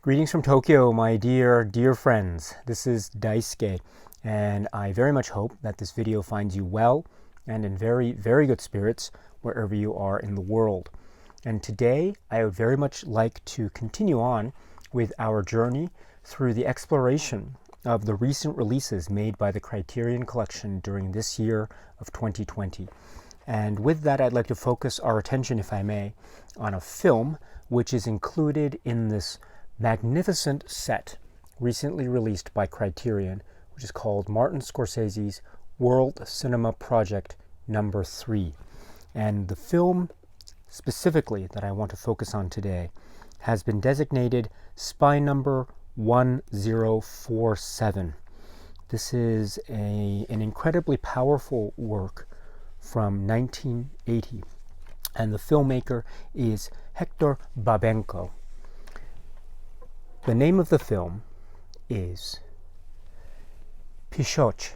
Greetings from Tokyo, my dear friends. This is Daisuke, and I very much hope that this video finds you well and in very good spirits wherever you are in the world. And today, I would very much like to continue on with our journey through the exploration of the recent releases made by the Criterion Collection during this year of 2020. And with that, I'd like to focus our attention, if I may, on a film which is included in this magnificent set recently released by Criterion, which is called Martin Scorsese's World Cinema Project Number 3. And the film specifically that I want to focus on today has been designated Spy Number 1047. This is an incredibly powerful work from 1980, and the filmmaker is Héctor Babenco. The name of the film is PIXOTE.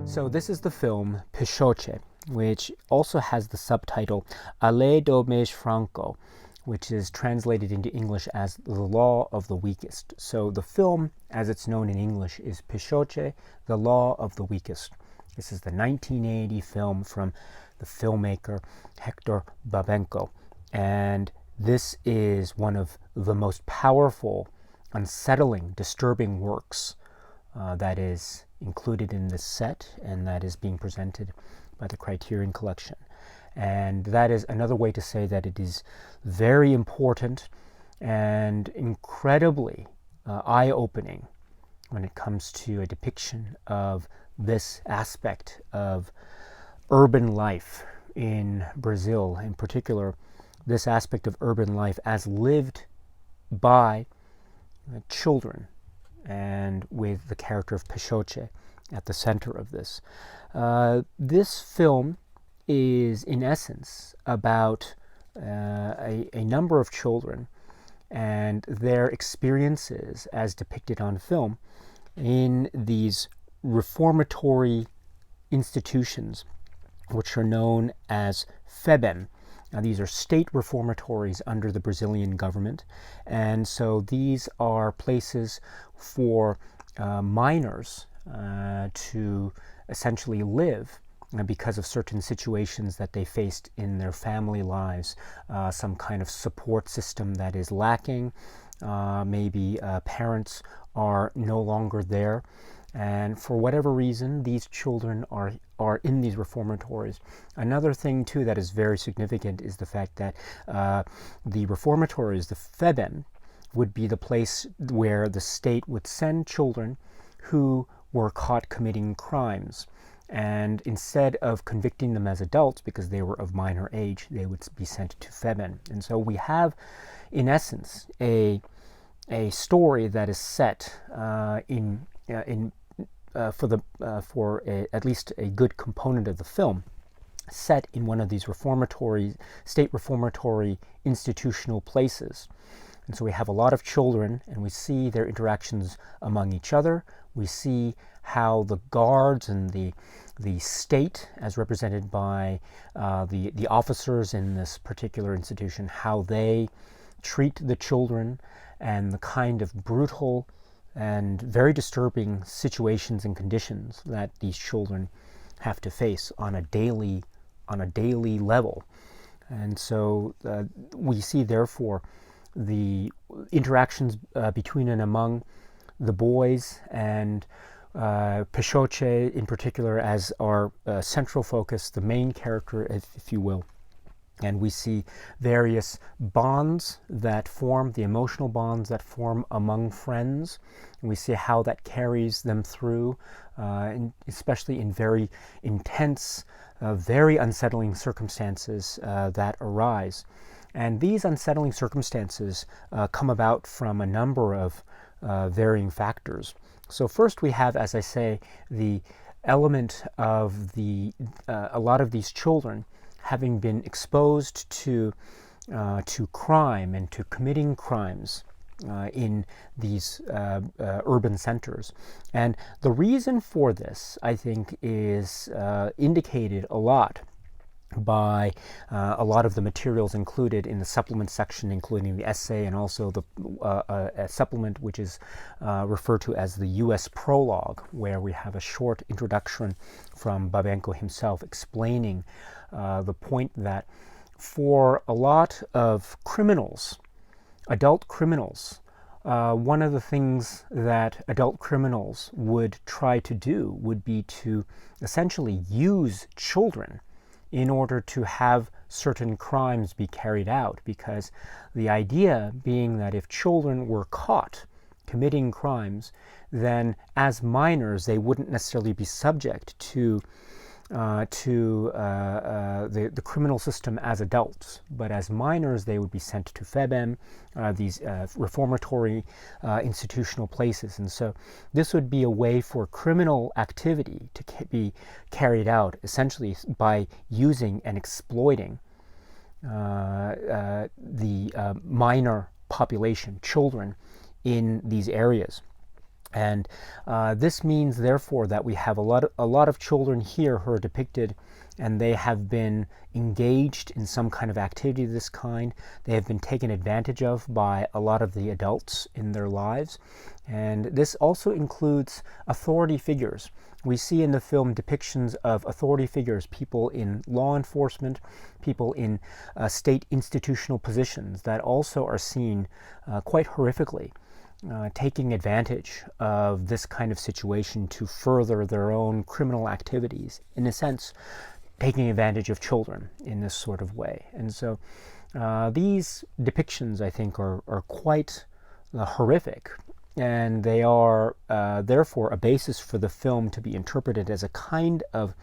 So this is the film PIXOTE, which also has the subtitle Allée do Mais Franco, which is translated into English as The Law of the Weakest. So the film, as it's known in English, is PIXOTE, The Law of the Weakest. This is the 1980 film from the filmmaker Héctor Babenco. And this is one of the most powerful, unsettling, disturbing works that is included in this set, and that is being presented by the Criterion Collection. And that is another way to say that it is very important and incredibly eye-opening when it comes to a depiction of this aspect of urban life in Brazil, in particular this aspect of urban life as lived by children, and with the character of PIXOTE at the center of this. This film is, in essence, about a number of children and their experiences as depicted on film in these reformatory institutions, which are known as FEBEM. Now, these are state reformatories under the Brazilian government, and so these are places for minors to essentially live because of certain situations that they faced in their family lives, some kind of support system that is lacking, maybe parents are no longer there, and for whatever reason these children are in these reformatories. Another thing too that is very significant is the fact that the reformatories, the FEBEM, would be the place where the state would send children who were caught committing crimes, and instead of convicting them as adults because they were of minor age, they would be sent to FEBEM. And so we have, in essence, a story that is set for at least a good component of the film, set in one of these state reformatory institutional places. And so we have a lot of children, and we see their interactions among each other. We see how the guards and the state, as represented by the officers in this particular institution, how they treat the children, and the kind of brutal and very disturbing situations and conditions that these children have to face on a daily level. And so we see, therefore, the interactions between and among the boys and PIXOTE in particular as our central focus, the main character, if you will. And we see various bonds that form, the emotional bonds that form among friends. And we see how that carries them through, especially in very intense, very unsettling circumstances that arise. And these unsettling circumstances come about from a number of varying factors. So first we have, as I say, the element of a lot of these children having been exposed to crime and to committing crimes in these urban centers. And the reason for this, I think, is indicated a lot by a lot of the materials included in the supplement section, including the essay and also the a supplement which is referred to as the U.S. Prologue, where we have a short introduction from Babenco himself explaining the point that for a lot of criminals, adult criminals, one of the things that adult criminals would try to do would be to essentially use children in order to have certain crimes be carried out, because the idea being that if children were caught committing crimes, then as minors they wouldn't necessarily be subject to the criminal system as adults, but as minors they would be sent to FEBEM, these reformatory institutional places. And so this would be a way for criminal activity to be carried out essentially by using and exploiting the minor population, children, in these areas. And this means, therefore, that we have a lot of children here who are depicted, and they have been engaged in some kind of activity of this kind. They have been taken advantage of by a lot of the adults in their lives. And this also includes authority figures. We see in the film depictions of authority figures, people in law enforcement, people in state institutional positions that also are seen quite horrifically. Taking advantage of this kind of situation to further their own criminal activities, in a sense, taking advantage of children in this sort of way. And so these depictions, I think, are quite horrific, and they are therefore a basis for the film to be interpreted as a kind of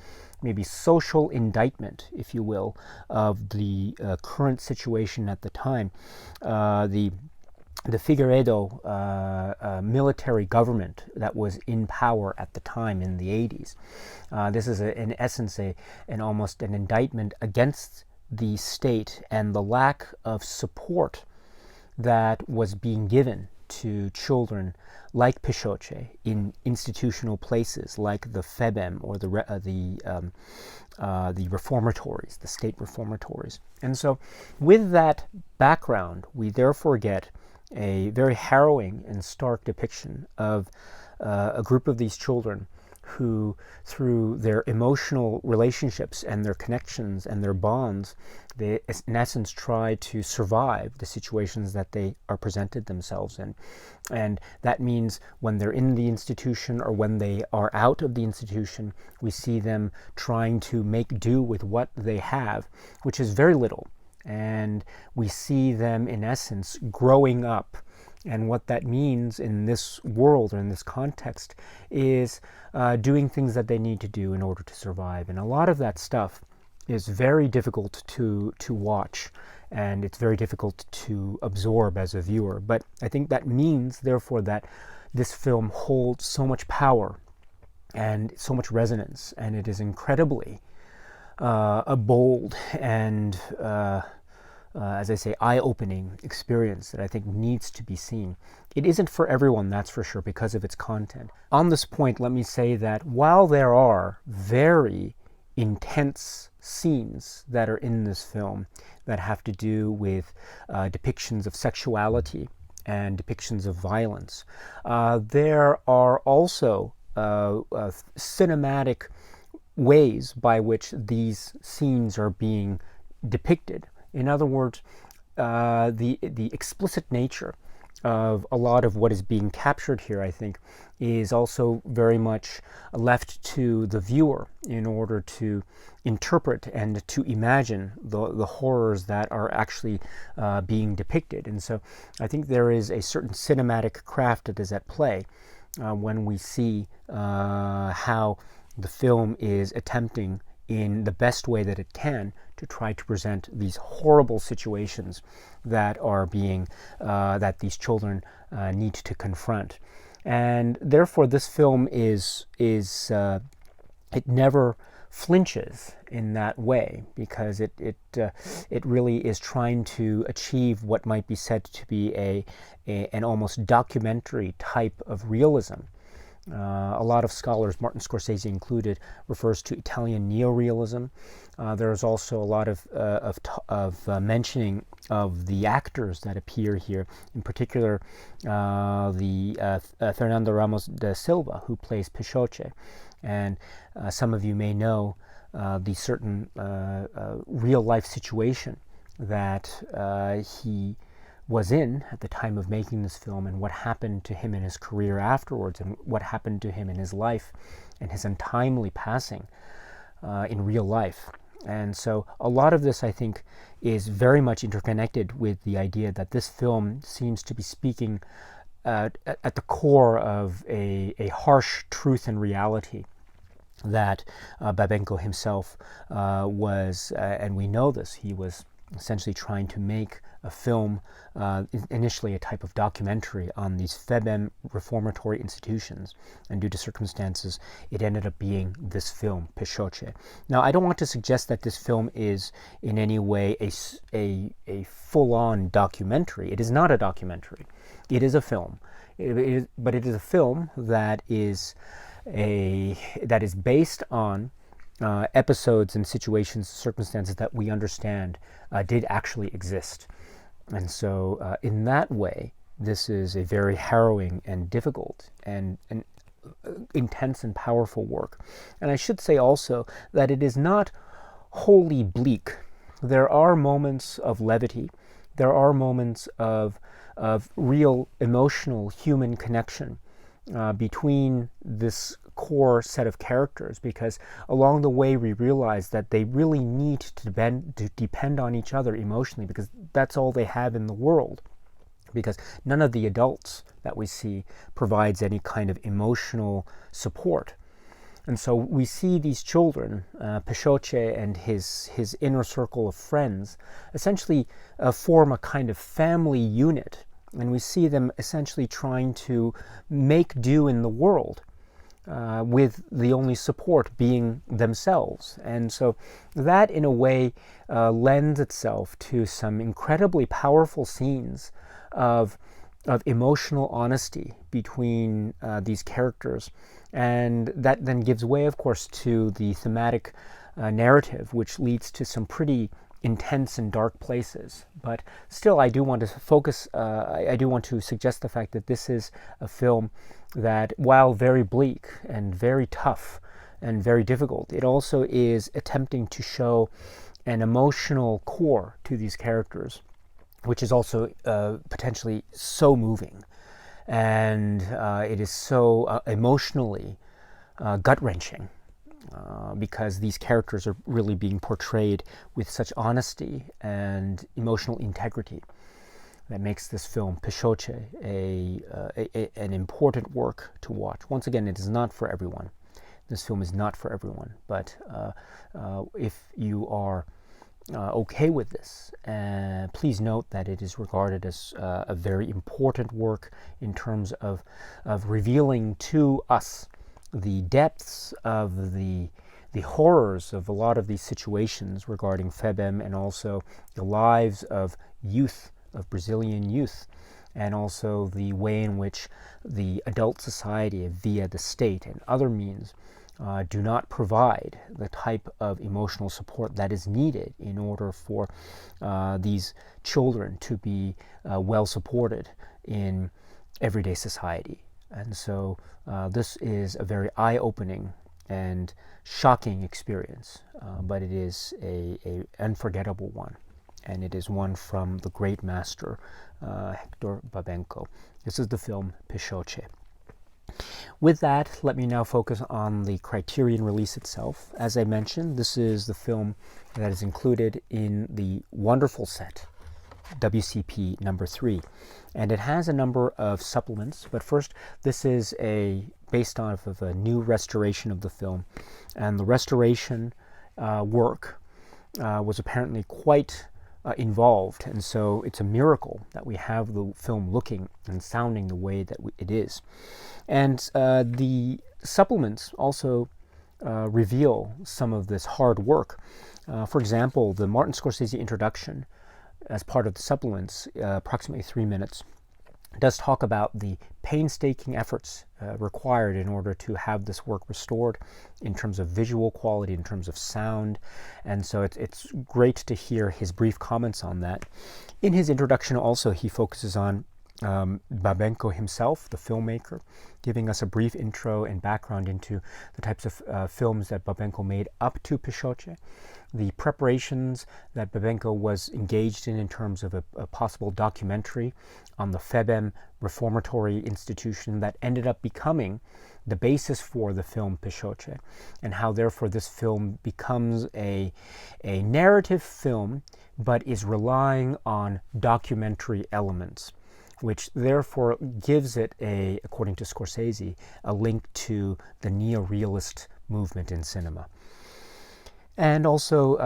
maybe social indictment, if you will, of the current situation at the time. The Figueredo military government that was in power at the time in the 80s. This is, in essence, an almost an indictment against the state and the lack of support that was being given to children like PIXOTE in institutional places like the FEBEM or the reformatories, the state reformatories. And so with that background, we therefore get a very harrowing and stark depiction of a group of these children who, through their emotional relationships and their connections and their bonds, they, in essence, try to survive the situations that they are presented themselves in. And that means when they're in the institution or when they are out of the institution, we see them trying to make do with what they have, which is very little. And we see them, in essence, growing up. And what that means in this world or in this context is doing things that they need to do in order to survive. And a lot of that stuff is very difficult to watch, and it's very difficult to absorb as a viewer. But I think that means, therefore, that this film holds so much power and so much resonance, and it is incredibly a bold and as I say, eye-opening experience that I think needs to be seen. It isn't for everyone, that's for sure, because of its content. On this point, let me say that while there are very intense scenes that are in this film that have to do with depictions of sexuality and depictions of violence, there are also cinematic ways by which these scenes are being depicted. In other words, the explicit nature of a lot of what is being captured here, I think, is also very much left to the viewer in order to interpret and to imagine the horrors that are actually being depicted. And so I think there is a certain cinematic craft that is at play when we see how the film is attempting in the best way that it can to try to present these horrible situations that are being that these children need to confront. And therefore this film it never flinches in that way, because it really is trying to achieve what might be said to be an almost documentary type of realism. A lot of scholars, Martin Scorsese included, refers to Italian neorealism. There's also a lot of mentioning of the actors that appear here, in particular Fernando Ramos de Silva, who plays PIXOTE. And some of you may know the certain real-life situation that he was in at the time of making this film, and what happened to him in his career afterwards, and what happened to him in his life, and his untimely passing in real life. And so a lot of this, I think, is very much interconnected with the idea that this film seems to be speaking at the core of a harsh truth and reality that Babenco himself was, and we know this, he was essentially trying to make a film, initially a type of documentary on these FEBEM reformatory institutions, and due to circumstances it ended up being this film, PIXOTE. Now, I don't want to suggest that this film is in any way a full-on documentary. It is not a documentary. It is a film. But it is a film that is based on episodes and situations, circumstances that we understand did actually exist. And so in that way, this is a very harrowing and difficult and intense and powerful work. And I should say also that it is not wholly bleak. There are moments of levity. There are moments of real emotional human connection between this core set of characters, because along the way we realize that they really need to depend on each other emotionally, because that's all they have in the world, because none of the adults that we see provides any kind of emotional support. And so we see these children, PIXOTE and his inner circle of friends, essentially form a kind of family unit, and we see them essentially trying to make do in the world, with the only support being themselves. And so that, in a way, lends itself to some incredibly powerful scenes of emotional honesty between these characters. And that then gives way, of course, to the thematic narrative, which leads to some pretty intense and dark places. But still, I do want to focus, I do want to suggest the fact that this is a film that, while very bleak and very tough and very difficult, it also is attempting to show an emotional core to these characters, which is also potentially so moving. And it is so emotionally gut-wrenching. Because these characters are really being portrayed with such honesty and emotional integrity, that makes this film, PIXOTE, an important work to watch. Once again, it is not for everyone. This film is not for everyone, but if you are okay with this, please note that it is regarded as a very important work in terms of revealing to us the depths of the horrors of a lot of these situations regarding FEBEM, and also the lives of youth, of Brazilian youth, and also the way in which the adult society, via the state and other means, do not provide the type of emotional support that is needed in order for these children to be well supported in everyday society. And so this is a very eye-opening and shocking experience, but it is a unforgettable one, and it is one from the great master Héctor Babenco. This is the film PIXOTE. With that, let me now focus on the Criterion release itself. As I mentioned, this is the film that is included in the wonderful set WCP number 3, and it has a number of supplements. But first, this is based off of a new restoration of the film, and the restoration work was apparently quite involved, and so it's a miracle that we have the film looking and sounding the way that it is. And the supplements also reveal some of this hard work. For example, the Martin Scorsese introduction as part of the supplements, approximately 3 minutes, does talk about the painstaking efforts required in order to have this work restored in terms of visual quality, in terms of sound. And so it's great to hear his brief comments on that. In his introduction also, he focuses on Babenco himself, the filmmaker, giving us a brief intro and background into the types of films that Babenco made up to PIXOTE, the preparations that Babenco was engaged in terms of a possible documentary on the FEBEM reformatory institution that ended up becoming the basis for the film PIXOTE, and how therefore this film becomes a narrative film but is relying on documentary elements, which therefore gives it according to Scorsese, a link to the neo-realist movement in cinema. And also,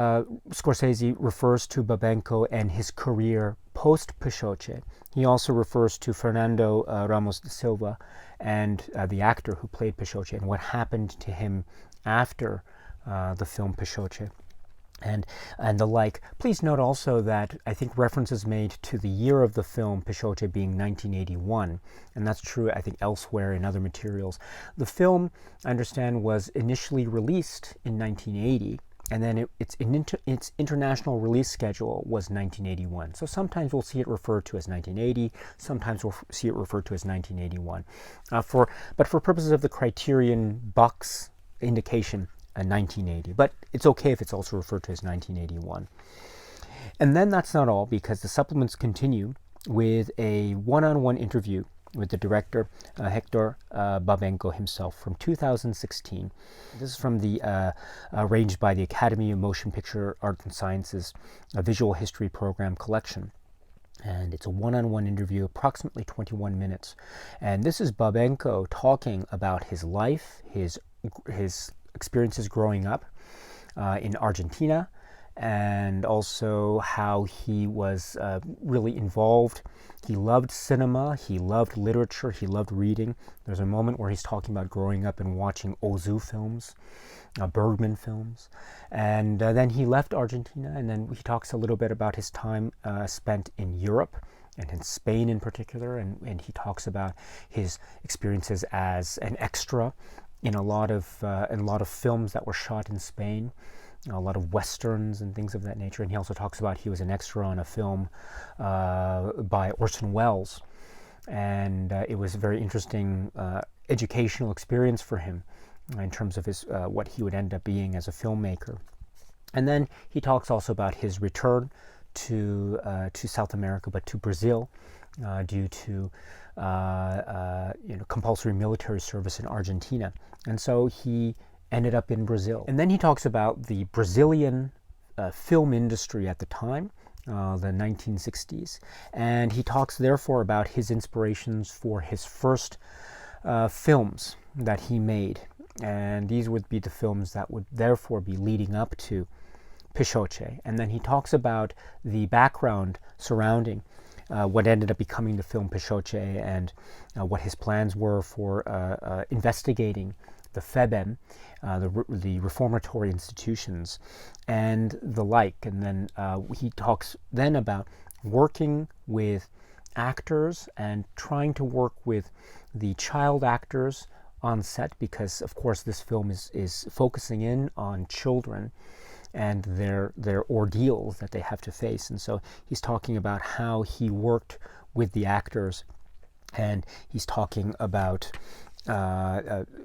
Scorsese refers to Babenco and his career post-PIXOTE. He also refers to Fernando Ramos de Silva and the actor who played PIXOTE and what happened to him after the film PIXOTE. And the like. Please note also that I think reference is made to the year of the film PIXOTE being 1981, and that's true I think elsewhere in other materials. The film, I understand, was initially released in 1980, and then its international release schedule was 1981. So sometimes we'll see it referred to as 1980, sometimes we'll see it referred to as 1981. But for purposes of the Criterion box indication, 1980, but it's okay if it's also referred to as 1981. And then that's not all, because the supplements continue with a one-on-one interview with the director, Héctor Babenco himself, from 2016. This is from the arranged by the Academy of Motion Picture Arts and Sciences Visual History Program collection. And it's a one-on-one interview, approximately 21 minutes. And this is Babenco talking about his life, his experiences growing up in Argentina, and also how he was really involved. He loved cinema, he loved literature, he loved reading. There's a moment where he's talking about growing up and watching Ozu films, Bergman films. And then he left Argentina, and then he talks a little bit about his time spent in Europe, and in Spain in particular, and he talks about his experiences as an extra in a lot of films that were shot in Spain, a lot of westerns and things of that nature. And he also talks about he was an extra on a film by Orson Welles, and it was a very interesting educational experience for him in terms of his what he would end up being as a filmmaker. And then he talks also about his return to South America, but to Brazil, due to compulsory military service in Argentina. And so he ended up in Brazil. And then he talks about the Brazilian film industry at the time, the 1960s. And he talks therefore about his inspirations for his first films that he made. And these would be the films that would therefore be leading up to PIXOTE. And then he talks about the background surrounding what ended up becoming the film PIXOTE, and what his plans were for investigating the FEBEM, the reformatory institutions, and the like. And then he talks then about working with actors and trying to work with the child actors on set, because of course this film is focusing in on children and their ordeals that they have to face. And so he's talking about how he worked with the actors, and he's talking about the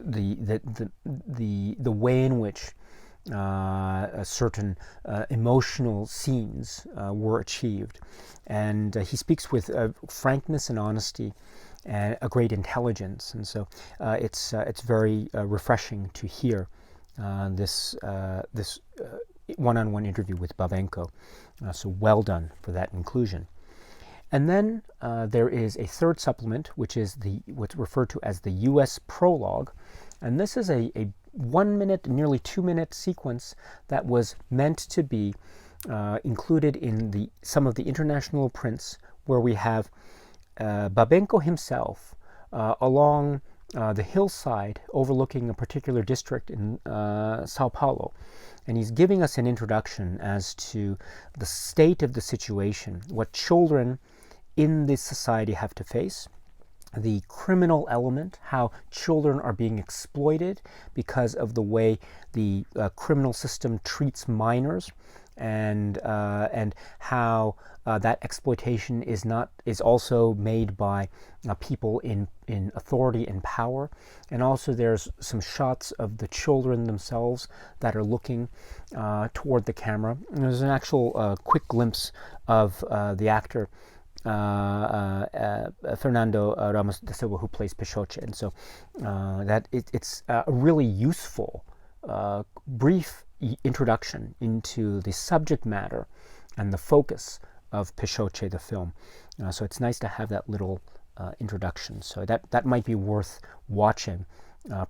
way in which certain emotional scenes were achieved. And he speaks with frankness and honesty and a great intelligence. And so it's very refreshing to hear this one-on-one interview with Babenco. So well done for that inclusion. And then there is a third supplement, which is what's referred to as the U.S. prologue. And this is a 1 minute, nearly 2 minute sequence that was meant to be included in some of the international prints, where we have Babenco himself along the hillside overlooking a particular district in Sao Paulo. And he's giving us an introduction as to the state of the situation, what children in this society have to face, the criminal element, how children are being exploited because of the way the criminal system treats minors, and how that exploitation is also made by people in authority and power. And also there's some shots of the children themselves that are looking toward the camera. And there's an actual quick glimpse of the actor Fernando Ramos da Silva, who plays PIXOTE. And so it's a really useful brief introduction into the subject matter and the focus of PIXOTE, the film. So it's nice to have that little introduction. So that might be worth watching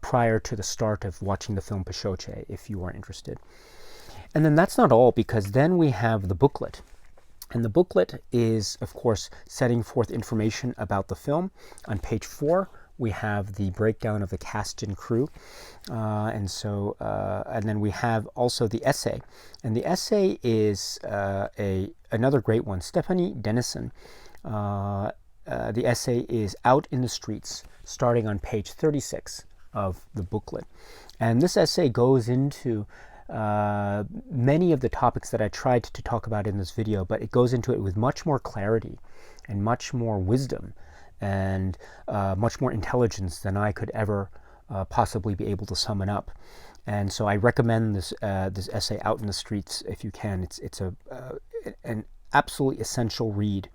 prior to the start of watching the film PIXOTE, if you are interested. And then that's not all, because then we have the booklet. And the booklet is, of course, setting forth information about the film. On page 4, we have the breakdown of the cast and crew. And then we have also the essay. And the essay is another great one. Stephanie Dennison. The essay is Out in the Streets, starting on page 36 of the booklet. And this essay goes into many of the topics that I tried to talk about in this video, but it goes into it with much more clarity and much more wisdom and much more intelligence than I could ever possibly be able to sum it up. And so I recommend this essay, Out in the Streets, if you can. It's an absolutely essential read,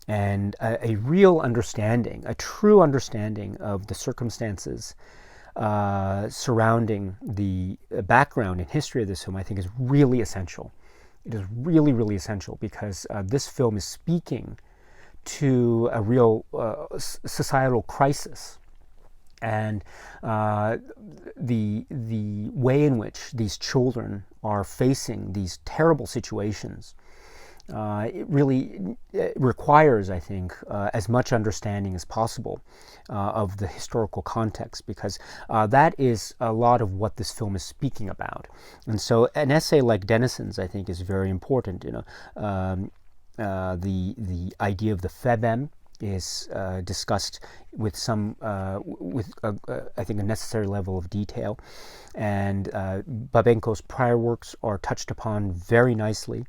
and a real understanding, a true understanding of the circumstances surrounding the background and history of this film, I think, is really essential. It is really, really essential, because this film is speaking to a real societal crisis, and the way in which these children are facing these terrible situations. It really requires, I think, as much understanding as possible of the historical context, because that is a lot of what this film is speaking about. And so an essay like Dennison's, I think, is very important. The idea of the FEBEM is discussed with I think, a necessary level of detail, and Babenco's prior works are touched upon very nicely.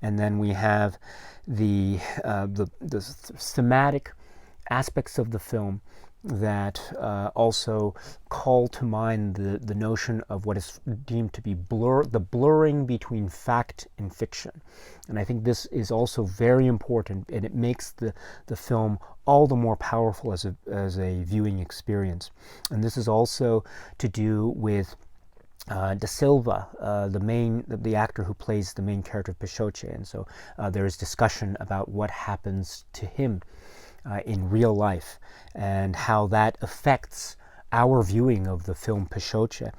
And then we have the thematic aspects of the film that also call to mind the notion of what is deemed to be the blurring between fact and fiction. And I think this is also very important, and it makes the film all the more powerful as a viewing experience. And this is also to do with Da Silva, the actor who plays the main character of PIXOTE. And so there is discussion about what happens to him in real life, and how that affects our viewing of the film PIXOTE.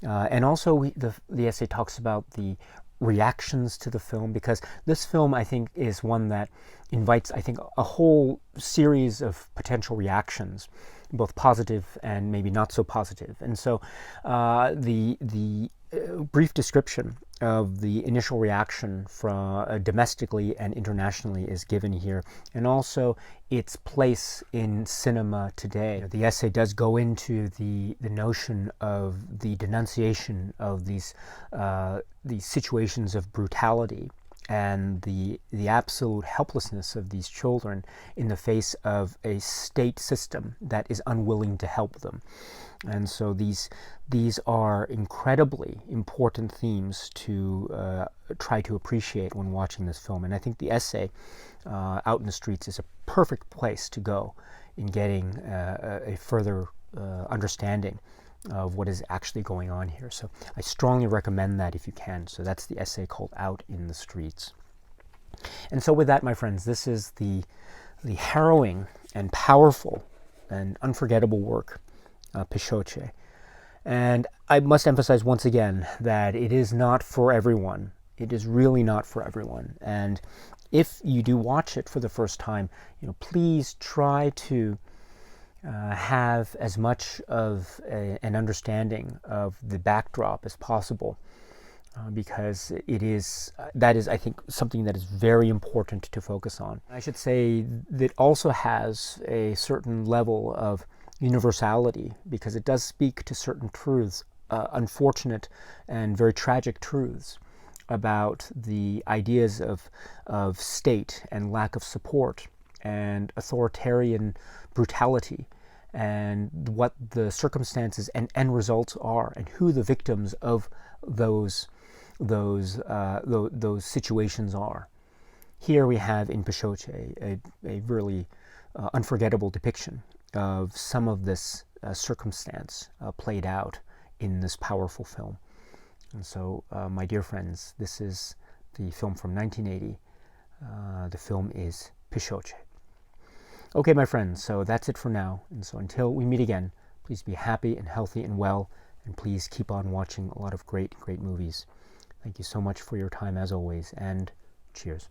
And also the essay talks about the reactions to the film, because this film, I think, is one that invites, I think, a whole series of potential reactions, both positive and maybe not so positive. And so the brief description of the initial reaction from domestically and internationally is given here, and also its place in cinema today. The essay does go into the notion of the denunciation of these situations of brutality, and the absolute helplessness of these children in the face of a state system that is unwilling to help them. And so these are incredibly important themes to try to appreciate when watching this film. And I think the essay, Out in the Streets, is a perfect place to go in getting a further understanding of what is actually going on here. So I strongly recommend that if you can. So that's the essay called Out in the Streets. And so with that, my friends, this is the harrowing and powerful and unforgettable work, PIXOTE. And I must emphasize once again that it is not for everyone. It is really not for everyone. And if you do watch it for the first time, please try to have as much of an understanding of the backdrop as possible, because that is, I think, something that is very important to focus on. I should say that also has a certain level of universality, because it does speak to certain truths, unfortunate and very tragic truths about the ideas of state and lack of support and authoritarian brutality, and what the circumstances and end results are, and who the victims of those situations are. Here we have in PIXOTE a really unforgettable depiction of some of this circumstance played out in this powerful film. And so, my dear friends, this is the film from 1980. The film is PIXOTE. Okay, my friends, so that's it for now. And so until we meet again, please be happy and healthy and well, and please keep on watching a lot of great, great movies. Thank you so much for your time as always, and cheers.